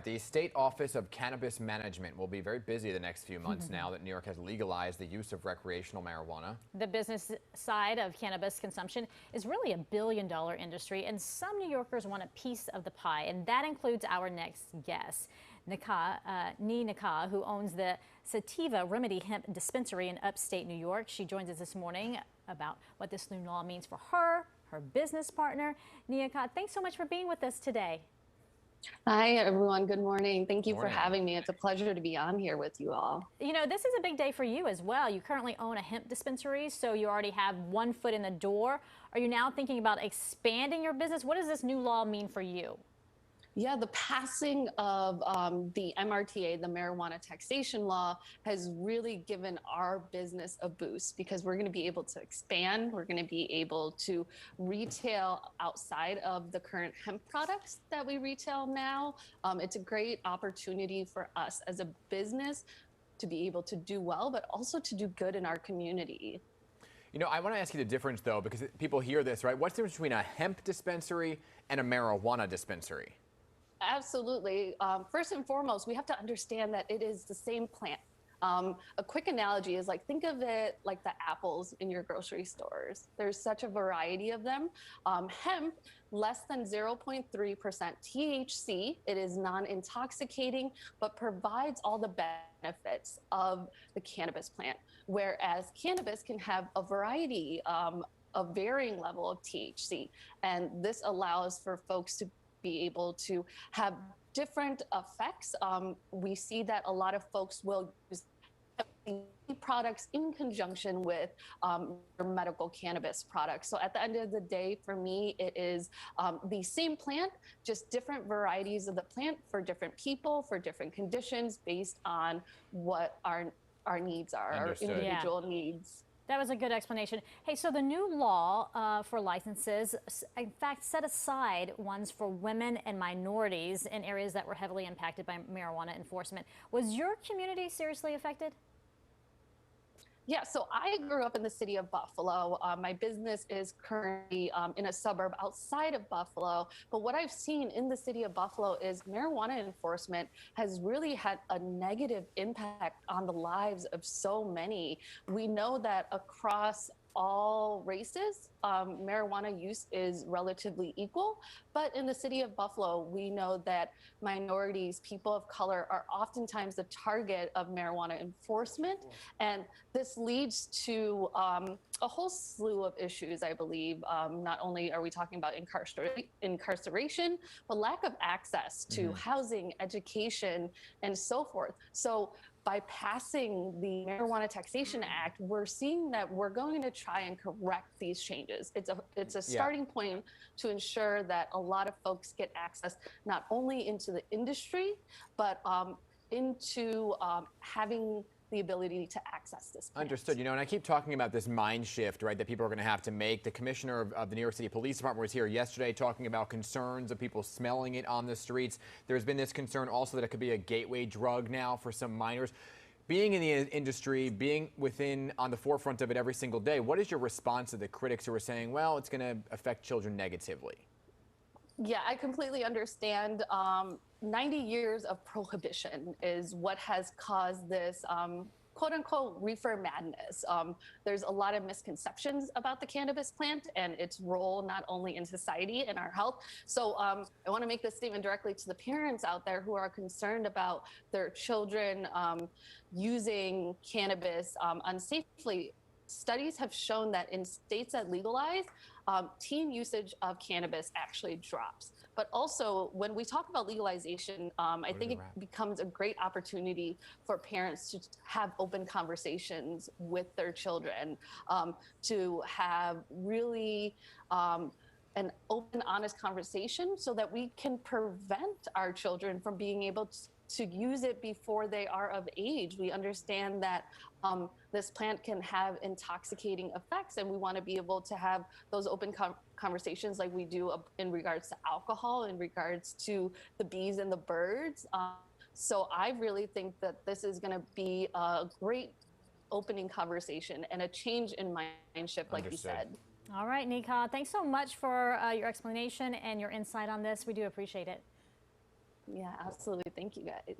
The State Office of Cannabis Management will be very busy the next few months now that New York has legalized the use of recreational marijuana. The business side of cannabis consumption is really a billion-dollar industry, and some New Yorkers want a piece of the pie, and that includes our next guest, Nhi Kha, who owns the Sativa Remedy Hemp dispensary in upstate New York. She joins us this morning about what this new law means for her business partner. Nhi Kha, thanks so much for being with us today. Hi, everyone. Good morning. Thank you for having me. It's a pleasure to be on here with you all. You know, this is a big day for you as well. You currently own a hemp dispensary, so you already have one foot in the door. Are you now thinking about expanding your business? What does this new law mean for you? Yeah, the passing of the MRTA, the marijuana taxation law, has really given our business a boost because we're going to be able to expand. We're going to be able to retail outside of the current hemp products that we retail now. It's a great opportunity for us as a business to be able to do well, but also to do good in our community. You know, I want to ask you the difference, though, because people hear this, right? What's the difference between a hemp dispensary and a marijuana dispensary? Absolutely. First and foremost, we have to understand that it is the same plant. A quick analogy is like, think of it like the apples in your grocery stores. There's such a variety of them. Hemp, less than 0.3% THC. It is non-intoxicating, but provides all the benefits of the cannabis plant. Whereas cannabis can have a variety, a varying level of THC. And this allows for folks to be able to have different effects. We see that a lot of folks will use products in conjunction with medical cannabis products. So at the end of the day, for me, it is the same plant, just different varieties of the plant for different people, for different conditions, based on what our needs are, Understood. our individual needs. That was a good explanation. Hey, so the new law for licenses, in fact, set aside ones for women and minorities in areas that were heavily impacted by marijuana enforcement. Was your community seriously affected? Yeah, so I grew up in the city of Buffalo. My business is currently in a suburb outside of Buffalo. But what I've seen in the city of Buffalo is marijuana enforcement has really had a negative impact on the lives of so many. We know that across all races, marijuana use is relatively equal. But in the city of Buffalo, we know that minorities, people of color, are oftentimes the target of marijuana enforcement. And this leads to a whole slew of issues, I believe. Not only are we talking about incarceration, but lack of access to housing, education, and so forth. So by passing the Marijuana Taxation Act, we're seeing that we're going to try and correct these changes. It's a starting point to ensure that a lot of folks get access not only into the industry, but into having the ability to access this plant. Understood. You know, and I keep talking about this mind shift, right, that people are going to have to make. The commissioner of the New York City Police Department was here yesterday talking about concerns of people smelling it on the streets. There's been this concern also that it could be a gateway drug now for some minors. Being in the industry, being on the forefront of it every single day, what is your response to the critics who are saying, well, it's going to affect children negatively? Yeah, I completely understand. 90 years of prohibition is what has caused this quote unquote reefer madness. There's a lot of misconceptions about the cannabis plant and its role not only in society and our health. So I want to make this statement directly to the parents out there who are concerned about their children using cannabis unsafely. Studies have shown that in states that legalize, teen usage of cannabis actually drops. But also, when we talk about legalization, I think it becomes a great opportunity for parents to have open conversations with their children, to have really an open, honest conversation so that we can prevent our children from being able to use it before they are of age. We understand that this plant can have intoxicating effects, and we want to be able to have those open conversations like we do in regards to alcohol, in regards to the bees and the birds. So I really think that this is going to be a great opening conversation and a change in mindset, like you said. All right, Nhi Kha, thanks so much for your explanation and your insight on this. We do appreciate it. Yeah, absolutely. Thank you guys.